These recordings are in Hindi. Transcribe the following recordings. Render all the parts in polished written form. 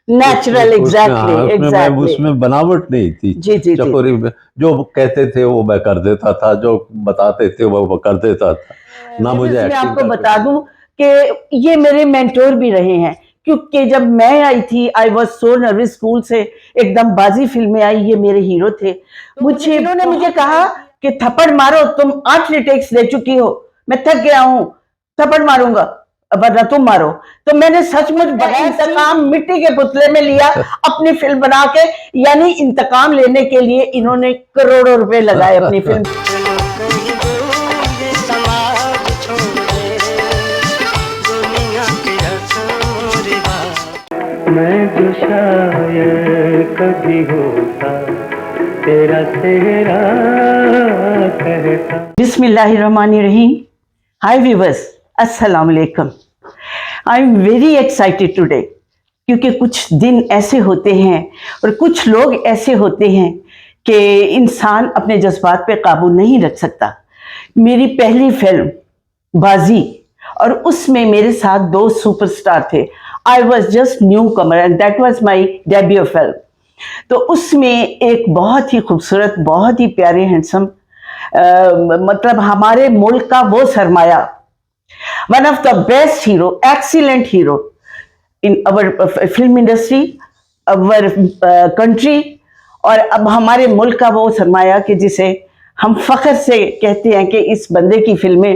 नेचुरल, एग्जैक्टली उसमें मैं एग्जैक्टली। उसमें बनावट नहीं थी। जी जी जी। चकोरी में जो कहते थे वो मैं कर देता था, जो बताते थे वो कर देता था। ना मुझे मैं एक्टिंग आपको का बता कुछ। दूं कि ये मेरे मेंटोर भी रहे हैं, क्योंकि जब मैं आई थी I was so nervous, school से एकदम बाजी फिल्म में आई, ये मेरे हीरो थे। मुझे इन्होंने मुझे कहा कि थप्पड़ मारो, तुम 8 टेक्स ले चुकी हो, मैं थक गया हूं, थप्पड़ मारूंगा वरना तुम मारो। तो मैंने सचमुच बड़ा इंतकाम मिट्टी के पुतले में लिया अपनी फिल्म बना के, यानी इंतकाम लेने के लिए इन्होंने करोड़ों रुपए लगाए अपनी फिल्म। मैं जो शायद कभी होता तेरा तेरा कहता। बिस्मिल्लाहिर्रहमानिर्रहीम। हाय व्यूअर्स, अस्सलाम वालेकुम। I am very excited today, क्योंकि कुछ दिन ऐसे होते हैं और कुछ लोग ऐसे होते हैं कि इंसान अपने जज्बात पे काबू नहीं रख सकता। मेरी पहली फिल्म बाजी, और उसमें मेरे साथ 2 सुपरस्टार थे। I was just new Qamar and that was my debut film. तो उसमें एक बहुत ही खूबसूरत, बहुत ही प्यारे, हैंडसम, मतलब हमारे मुल्क का वो सरमाया, one of the best hero, excellent hero in our film industry, our country, और अब हमारे मुल्क का वो सरमाया कि जिसे हम फख्र से कहते हैं कि इस बंदे की फिल्में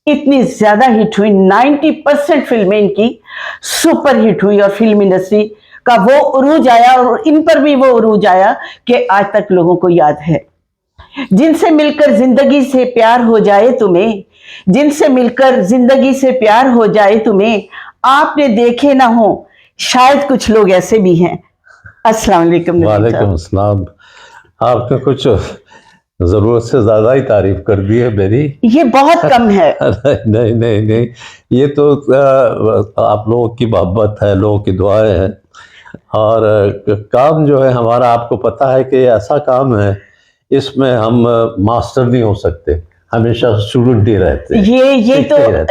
इतनी ज्यादा हिट हुई, 90% फिल्में इनकी सुपर हिट हुई, और फिल्म इंडस्ट्री का वो उरूज आया, और इन पर भी वो उरूज आया कि आज तक लोगों को याद है। जिनसे मिलकर जिंदगी से प्यार हो जाए तुम्हें, जिनसे मिलकर जिंदगी से प्यार हो जाए तुम्हें, आपने देखे ना हो शायद कुछ लोग ऐसे भी हैं। अस्सलाम वालेकुम। वालेकुम अस्सलाम। आपने कुछ जरूरत से ज्यादा ही तारीफ कर दी है मेरी। ये बहुत कम है। नहीं नहीं नहीं, ये तो आप लोगों की मोहब्बत है, लोगों की दुआएं हैं। और काम जो है हमारा, आपको पता है कि ये ऐसा काम है, इसमें हम मास्टर नहीं हो सकते, हमेशा स्टूडेंट ही रहते हैं,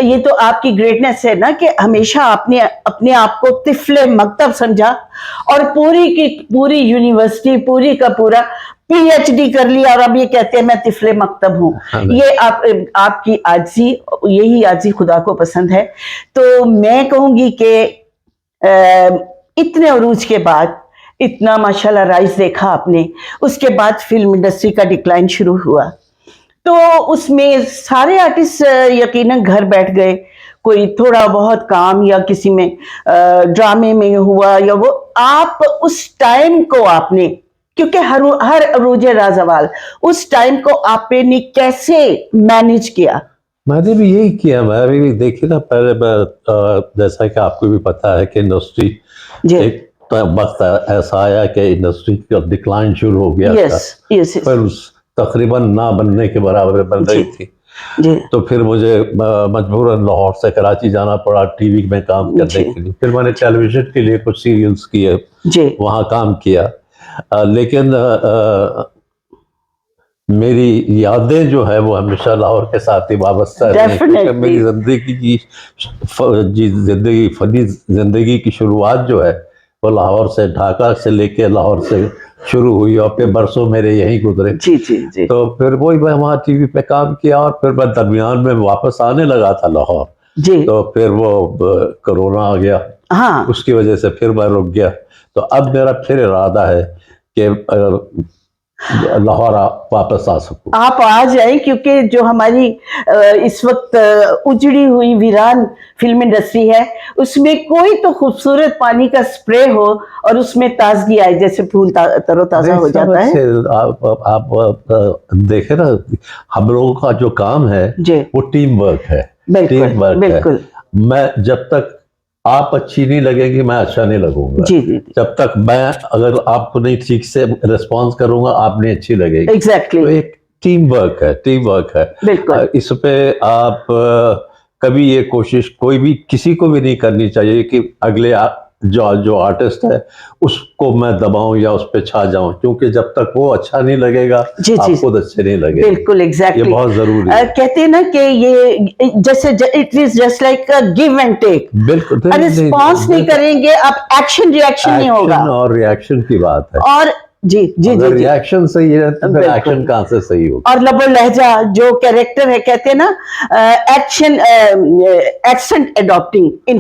ये तो आपकी ग्रेटनेस है ना, कि हमेशा आपने अपने आप को तिफले मकतब समझा, और पूरी की पूरी यूनिवर्सिटी, पूरी का पूरा पीएचडी कर लिया, और अब ये कहते हैं मैं तिफले मकतब हूँ। ये आपकी आजी, यही आजी खुदा को पसंद है। तो मैं कहूंगी कि इतने उरूज के बाद, इतना माशाल्लाह राइज देखा आपने, उसके बाद फिल्म इंडस्ट्री का डिक्लाइन शुरू हुआ। तो उसमें सारे आर्टिस्ट यकीनन घर बैठ गए, कोई थोड़ा बहुत काम या किसी में ड्रामे में हुआ, या वो आप उस टाइम को आपने, क्योंकि हर अरूजे राजवाल, उस टाइम को आपने कैसे मैनेज किया? मैंने भी यही किया। मैं भी देखिए ना, पहले जैसा कि आपको भी पता है कि इंडस्ट्री एक वक्त ऐसा आया कि इंडस्ट्री का डिक्लाइन शुरू हो गया था। फिर तकरीबन ना बनने के बराबर बन रही थी। तो फिर मुझे मजबूरन लाहौर से कराची जाना पड़ा टीवी में काम करने के लिए। फिर मैंने टेलीविजन के लिए कुछ सीरियल्स किए, वहाँ काम किया। लेकिन मेरी यादें जो है वो हमेशा लाहौर के साथ ही वाबस्ता है, क्योंकि मेरी जिंदगी की शुरुआत जो है वो लाहौर से, ढाका से लेके लाहौर से शुरू हुई, और फिर बरसों मेरे यहीं गुजरे। जी जी जी। तो फिर वही मैं वहाँ टीवी पे काम किया, और फिर मैं दरमियान में वापस आने लगा था लाहौर। तो फिर वो कोरोना आ गया। हाँ। उसकी वजह से फिर मैं रुक गया। तो अब मेरा फिर इरादा है कि लाहौर वापस आ सकूं। आप आ जाएं, क्योंकि जो हमारी इस वक्त उजड़ी हुई वीरान फिल्म इंडस्ट्री है, उसमें कोई तो खूबसूरत पानी का स्प्रे हो और उसमें ताजगी आए, जैसे फूल तरोताजा हो जाता है। आप देखे ना, हम लोगों का जो काम है वो टीम वर्क है। टीम वर्क है। मैं जब तक आप अच्छी नहीं लगेंगी, मैं अच्छा नहीं लगूंगा। जब तक मैं, अगर आपको नहीं ठीक से रिस्पॉन्स करूंगा, आप नहीं अच्छी लगेगी। एग्जैक्टली। तो एक टीम वर्क है, टीम वर्क है। इस पे आप कभी ये कोशिश कोई भी किसी को भी नहीं करनी चाहिए कि अगले जो आर्टिस्ट है उसको मैं दबाऊं या उस पर छा जाऊं, क्योंकि जब तक वो अच्छा नहीं लगेगा जी आप जी खुद अच्छे नहीं लगेंगे। बिल्कुल एग्जैक्टली, ये बहुत जरूरी है। कहते हैं ना कि ये जैसे it is just like a give and take, बिल्कुल रिस्पॉन्स नहीं करेंगे आप, एक्शन रिएक्शन नहीं होगा। एक्शन और रिएक्शन की बात है। और जी जी अगर जी जी रिएक्शन सही है तो फिर बिल्कुल। एक्शन कहाँ से सही होगा। और लबो लहजा जो कैरेक्टर है, कहते हैं ना एक्शन एक्सेंट एडॉप्टिंग इन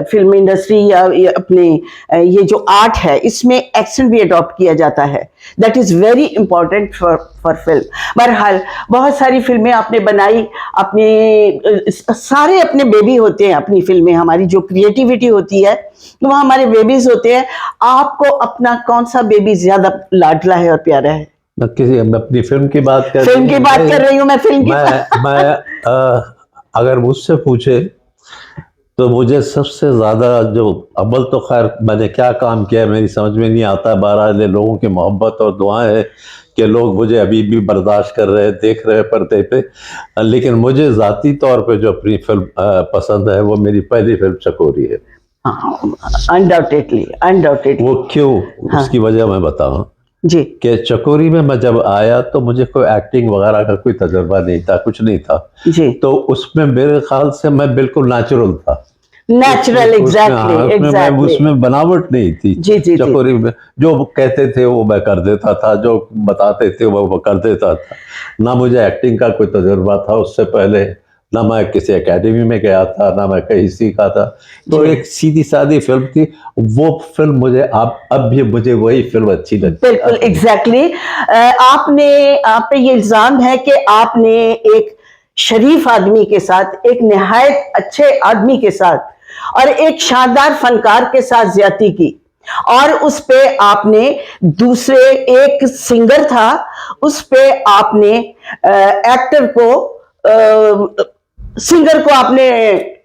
फिल्म इंडस्ट्री या अपने ये जो आर्ट है इसमें एक्सेंट भी अडॉप्ट किया जाता है, that is very important for film. बहरहाल बहुत सारी फिल्में आपने बनाई, अपने सारे अपने बेबी होते हैं अपनी फिल्में, हमारी जो क्रिएटिविटी होती है वहाँ हमारे बेबीज होते हैं। आपको अपना कौन सा बेबी ज्यादा लाडला है और प्यारा है? मैं अपनी फिल्म की बात कर फिल्म की बात कर रही हूँ मैं, फिल्म की अगर मुझसे पूछे तो मुझे सबसे ज्यादा जो अव्वल तो खैर मैंने क्या काम किया मेरी समझ में नहीं आता, बहरहाल लोगों की मोहब्बत और दुआएं हैं कि लोग मुझे अभी भी बर्दाश्त कर रहे हैं, देख रहे हैं पर्दे पे। लेकिन मुझे ज़ाती तौर पे जो अपनी फिल्म पसंद है वो मेरी पहली फिल्म चकोरी है। Undoubtedly undoubtedly. वो क्यों, उसकी वजह मैं बताऊं जी कि चकोरी में मैं जब आया तो मुझे कोई एक्टिंग वगैरह का कोई तजुर्बा नहीं था, कुछ नहीं था जी। तो उसमें मेरे ख्याल से मैं बिल्कुल नेचुरल था। नेचुरल, एग्जैक्टली उसमें बनावट नहीं थी। जी जी चकोरी में जो कहते थे वो मैं कर देता था, जो बताते थे वो कर देता था। ना मुझे एक्टिंग का कोई तजुर्बा था उससे पहले, ना मैं किसी एकेडमी में गया था, ना मैं कहीं सीखा था। तो एक सीधी सादी फिल्म थी वो फिल्म। मुझे अब भी मुझे वही फिल्म अच्छी लगती है। बिल्कुल एग्जैक्टली। आप पे ये इल्जाम है कि आपने एक शरीफ आदमी के साथ, एक निहायत अच्छे आदमी के साथ और एक शानदार फनकार के साथ ज्यादती की, और उस पे आपने दूसरे एक सिंगर था उस पे आपने एक्टर को सिंगर को आपने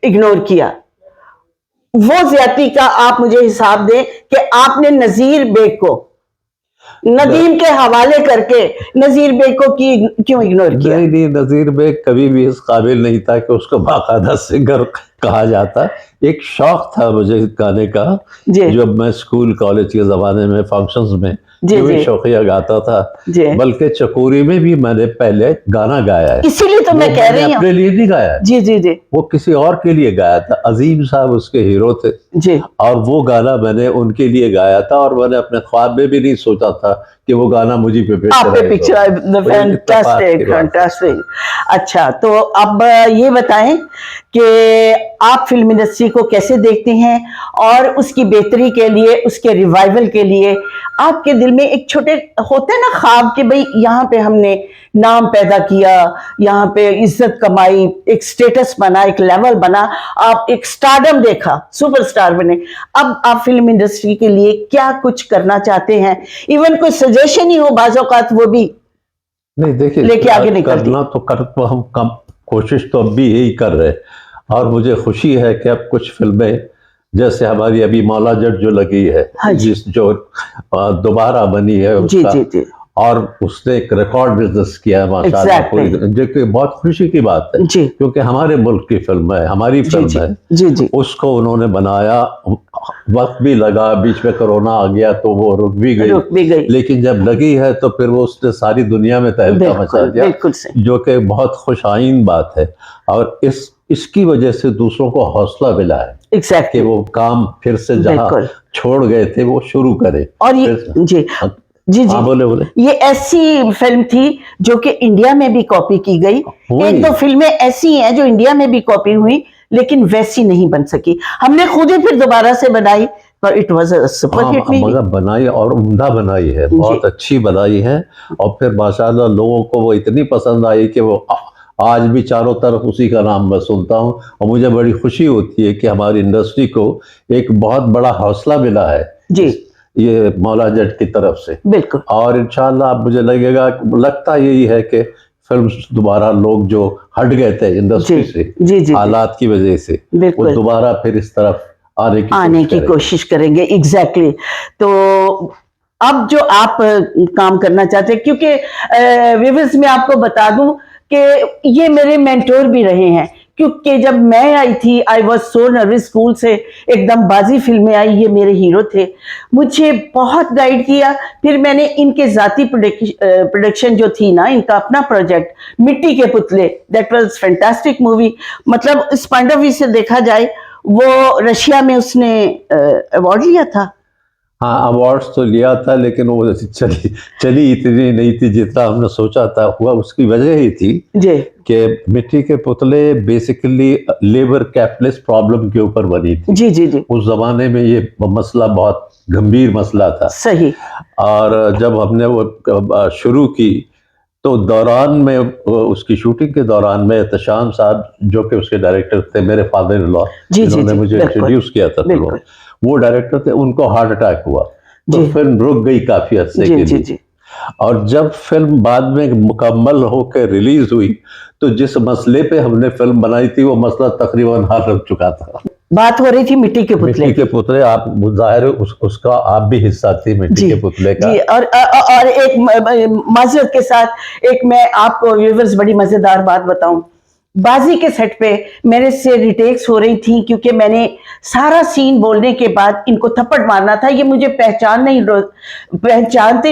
इग्नोर किया। वो ज्यादती का आप मुझे हिसाब दें कि आपने नजीर बेग को नदीम के हवाले करके नजीर बेग को क्यों इग्नोर किया? नहीं, नजीर बेग कभी भी इस काबिल नहीं था कि उसको बाकायदा सिंगर कहा जाता। एक शौक था मुझे गाने का, जब मैं स्कूल कॉलेज के ज़माने में फंक्शंस में भी शौकिया गाता था। बल्कि चकोरी में भी मैंने पहले गाना गाया है, इसीलिए तो मैं कह रही हूँ अपने लिए नहीं गाया। जी जी जी, वो किसी और के लिए गाया था। अजीम साहब उसके हीरो थे जी, और वो गाना मैंने उनके लिए गाया था और मैंने अपने ख्वाब में भी नहीं सोचा था कि वो गाना मुझे पे फैंटास्टिक। अच्छा, तो अब ये बताएं कि आप फिल्म इंडस्ट्री को कैसे देखते हैं और उसकी बेहतरी के लिए, उसके रिवाइवल के लिए आपके दिल में एक छोटे होते हैं ना ख्वाब कि भाई यहाँ पे हमने नाम पैदा किया, यहाँ पे इज्जत कमाई, एक स्टेटस बना, एक लेवल बना, आप एक स्टारडम देखा, सुपरस्टार बने। अब आप फिल्म इंडस्ट्री के लिए क्या कुछ करना चाहते हैं? इवन कोई सजेशन ही हो बाज़ औक़ात वो भी नहीं, देखिए लेके आगे निकलती। करना तो कर हम कम कोशिश तो अब भी यही कर रहे हैं और मुझे खुशी है कि अब कुछ फिल्में जैसे हमारी अभी मौला जट जो लगी है, जिस जो दोबारा बनी है उसका, जी, जी, जी। और उसने एक रिकॉर्ड बिजनेस किया है माशाल्लाह, जो कि बहुत खुशी की बात है क्योंकि हमारे मुल्क की फिल्म है, हमारी फिल्म है। जी जी, उसको उन्होंने बनाया, वक्त भी लगा, बीच में कोरोना आ गया तो वो रुक भी गई, लेकिन जब लगी है तो फिर वो उसने सारी दुनिया में तहलका मचा दिया, जो कि बहुत खुशाइन बात है। और इसकी वजह से दूसरों को हौसला मिला है कि वो काम फिर से जहाँ छोड़ गए थे वो शुरू करें। और ये जी जी जी, बोले। ये ऐसी फिल्म थी जो कि इंडिया में भी कॉपी की गई। एक दो फिल्में ऐसी हैं जो इंडिया में भी कॉपी हुई लेकिन वैसी नहीं बन सकी, हमने खुद ही फिर दोबारा से बनाई, पर it was a super hit. मगर बनाई और उम्दा बनाई है, बहुत अच्छी बनाई है और फिर माशाल्लाह लोगों को वो इतनी पसंद आई कि वो आज भी चारों तरफ उसी का नाम मैं सुनता हूँ और मुझे बड़ी खुशी होती है कि हमारी इंडस्ट्री को एक बहुत बड़ा हौसला मिला है जी, ये मौला जट की तरफ से। बिल्कुल। और इंशाल्लाह मुझे लगता यही है कि फिल्म दोबारा लोग जो हट गए थे इंडस्ट्री से हालात की वजह से, वो दोबारा फिर इस तरफ आने की कोशिश करेंगे। एग्जैक्टली। तो अब जो आप काम करना चाहते हैं, क्योंकि व्यूअर्स में आपको बता दूं कि ये मेरे मेंटोर भी रहे हैं, क्योंकि जब मैं आई थी I was so nervous, school से एकदम बाजी फिल्म में आई, ये मेरे हीरो थे, मुझे बहुत गाइड किया। फिर मैंने इनके जाती प्रोडक्शन जो थी ना, इनका अपना प्रोजेक्ट मिट्टी के पुतले, दैट वाज फैंटास्टिक मूवी। मतलब इस पॉइंट ऑफ व्यू से देखा जाए वो रशिया में उसने अवार्ड लिया था। हाँ, अवार्ड्स तो लिया था, लेकिन वो चली इतनी नहीं थी जितना हमने सोचा था। हुआ उसकी वजह ही थी जी कि मिट्टी के पुतले बेसिकली लेबर कैपिटलिस्ट प्रॉब्लम के ऊपर बनी थी। जी जी जी, उस जमाने में ये मसला बहुत गंभीर मसला था। सही। और जब हमने वो शुरू की तो दौरान में उसकी शूटिंग के दौरान में एहतशाम साहब जो कि उसके डायरेक्टर थे, मेरे फादर इन लॉ, जिन्होंने मुझे इंट्रोड्यूस किया था, तो वो डायरेक्टर थे, उनको हार्ट अटैक हुआ तो फिल्म रुक गई काफी अरसे के लिए। और जब फिल्म बाद में मुकम्मल होकर रिलीज हुई तो जिस मसले पे हमने फिल्म बनाई थी वो मसला तकरीबन हल हो चुका था। बात हो रही थी मिट्टी के पुतले। मिट्टी के पुतले, आप जाहिर है उसका आप भी हिस्सा थी मिट्टी के पुतले का। जी, और एक माजरत के साथ एक मैं आपको व्यूअर्स बड़ी मजेदार बात बताऊं। बाजी के सेट पे मेरे से रिटेक्स हो रही थी क्योंकि मैंने सारा सीन बोलने के बाद इनको थप्पड़ मारना था। ये मुझे पहचानते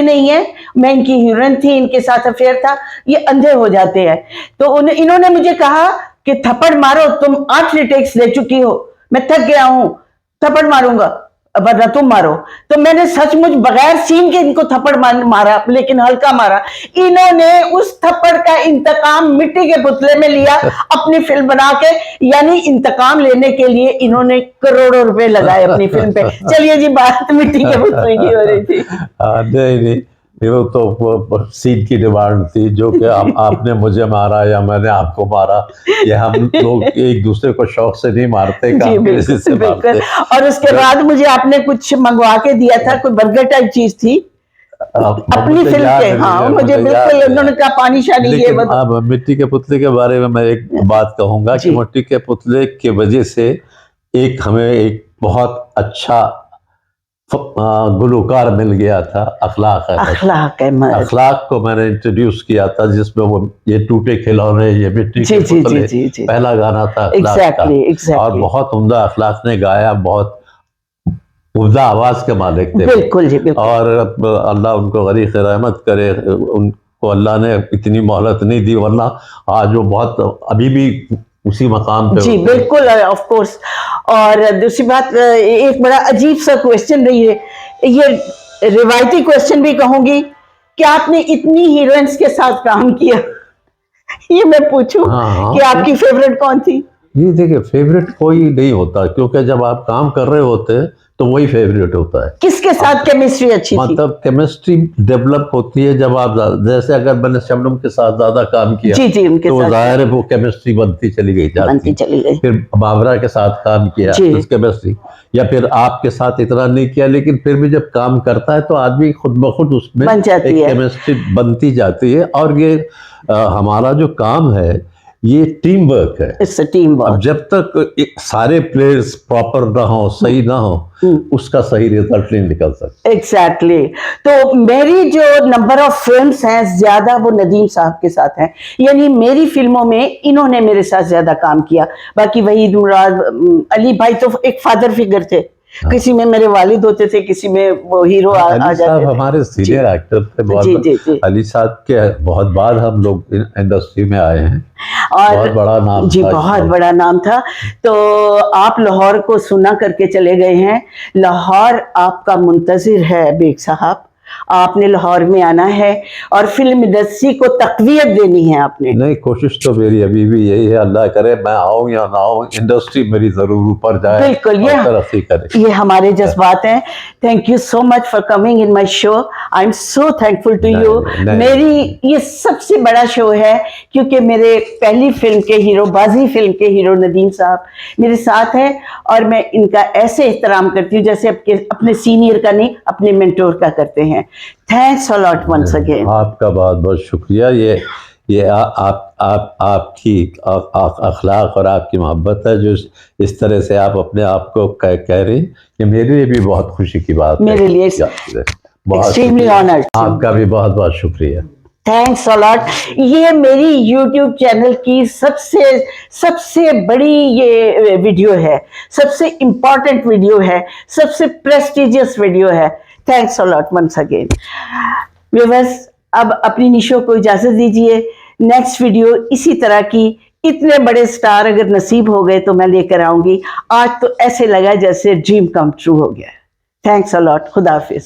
नहीं है, मैं इनकी हीरोइन थी, इनके साथ अफेयर था, ये अंधे हो जाते हैं। तो इन्होंने मुझे कहा कि थप्पड़ मारो, तुम 8 रिटेक्स ले चुकी हो, मैं थक गया हूं, थप्पड़ मारूंगा, वरना तुम मारो। तो मैंने सचमुच बगैर सीन के इनको थप्पड़ मारा, लेकिन हल्का मारा। इन्होंने उस थप्पड़ का इंतकाम मिट्टी के पुतले में लिया अपनी फिल्म बना के। यानी इंतकाम लेने के लिए इन्होंने करोड़ों रुपए लगाए अपनी फिल्म पे। चलिए जी, बात मिट्टी के पुतले की हो रही थी। नहीं, वो तो सीन की डिमांड थी, जो कि आपने मुझे मारा या मैंने आपको मारा, ये हम लोग एक दूसरे को शौक से नहीं मारते, काम की वजह से मारते। और उसके बाद मुझे आपने कुछ मंगवा के दिया था, कोई बर्गर टाइप चीज थी अपनी फिल्म के। हाँ, मुझे बिल्कुल उन्होंने कहा पानी शानी ये अब मिट्टी के पुतले के बारे में मैं एक बात कहूंगा कि मिट्टी के पुतले की वजह से हमें एक बहुत अच्छा गुलकार मिल गया था, अखलाक को मैंने इंट्रोड्यूस किया था, जिसमें वो ये टूटे खिलौने, ये मिट्टी के पुतले, पहला गाना था अखलाक का। और बहुत उम्दा अखलाक ने गाया, बहुत उम्दा आवाज के मालिक थे। बिल्कुल जी, बिल्कुल। और अल्लाह उनको गरीब रहमत करे, उनको अल्लाह ने इतनी मोहलत नहीं दी, वरना आज वो बहुत अभी भी उसी मकाम पे। जी बिल्कुल, ऑफ कोर्स। और दूसरी बात, एक बड़ा अजीब सा क्वेश्चन रही है, ये रिवायती क्वेश्चन भी कहूंगी कि आपने इतनी हीरोइंस के साथ काम किया, ये मैं पूछूं कि आपकी फेवरेट कौन थी? ये देखिए, फेवरेट कोई नहीं होता, क्योंकि जब आप काम कर रहे होते हैं तो वही फेवरेट होता है। किसके साथ केमिस्ट्री अच्छी थी? मतलब केमिस्ट्री डेवलप होती है जब आप, जैसे अगर मैंने शबनम के साथ ज्यादा काम किया जी, उनके तो जाहिर है वो केमिस्ट्री बनती चली गई। फिर बाबरा के साथ काम किया तो केमिस्ट्री, या फिर आपके साथ इतना नहीं किया, लेकिन फिर भी जब काम करता है तो आदमी खुद ब खुद उसमें एक केमिस्ट्री बनती जाती है। और ये हमारा जो काम है ये टीम वर्क है। It's a team work. अब जब तक सारे प्लेयर्स प्रॉपर ना हो, सही ना हो, उसका सही रिजल्ट नहीं निकल सकता। एग्जैक्टली। तो मेरी जो नंबर ऑफ फिल्म्स हैं ज्यादा वो नदीम साहब के साथ हैं, यानी मेरी फिल्मों में इन्होंने मेरे साथ ज्यादा काम किया। बाकी वहीद मुराद, अली भाई तो एक फादर फिगर थे, किसी में मेरे वालिद होते थे, किसी में वो हीरो आ जाते थे। हमारे सीनियर एक्टर थे बहुत। अली साहब के बहुत बाद हम लोग इंडस्ट्री में आए हैं, और बहुत बड़ा नाम जी, बहुत बड़ा नाम था। तो आप लाहौर को सुना करके चले गए हैं, लाहौर आपका मुंतजिर है बेग साहब, आपने लाहौर में आना है और फिल्म इंडस्ट्री को तकवीयत देनी है आपने। नहीं, कोशिश तो मेरी अभी भी यही है, अल्लाह करे मैं आऊं या ना आऊं, इंडस्ट्री मेरी जरूर ऊपर जाए। बिल्कुल, तरक्की करे, ये हमारे जज्बात हैं। Thank you so much for coming in my show, I am so thankful to you. मेरी ये सबसे बड़ा शो है क्योंकि मेरे पहली फिल्म के हीरो, बाजी फिल्म के हीरो नदीम साहब मेरे साथ हैं, और मैं इनका ऐसे एहतराम करती हूँ जैसे अपने सीनियर का नहीं, अपने मेंटोर का करते हैं। Thanks a lot once again. आपका बहुत बहुत शुक्रिया। ये आपकी अखलाक और आपकी मोहब्बत है, जो इस तरह से आप अपने आप को कह रही, ये मेरे लिए भी बहुत खुशी की बात है। मेरे लिए एक्सट्रीमली ऑनर्ड। आपका भी बहुत बहुत शुक्रिया। Thanks a lot. ये मेरी यूट्यूब चैनल की सबसे बड़ी ये वीडियो है, सबसे इंपॉर्टेंट वीडियो है, सबसे प्रेस्टिजियस वीडियो है। Thanks a lot once again. Viewers, अब अपनी निशो को इजाजत दीजिए। नेक्स्ट वीडियो इसी तरह की, इतने बड़े स्टार अगर नसीब हो गए तो मैं लेकर आऊंगी। आज तो ऐसे लगा जैसे ड्रीम कम ट्रू हो गया। Thanks a lot. खुदा हाफिज।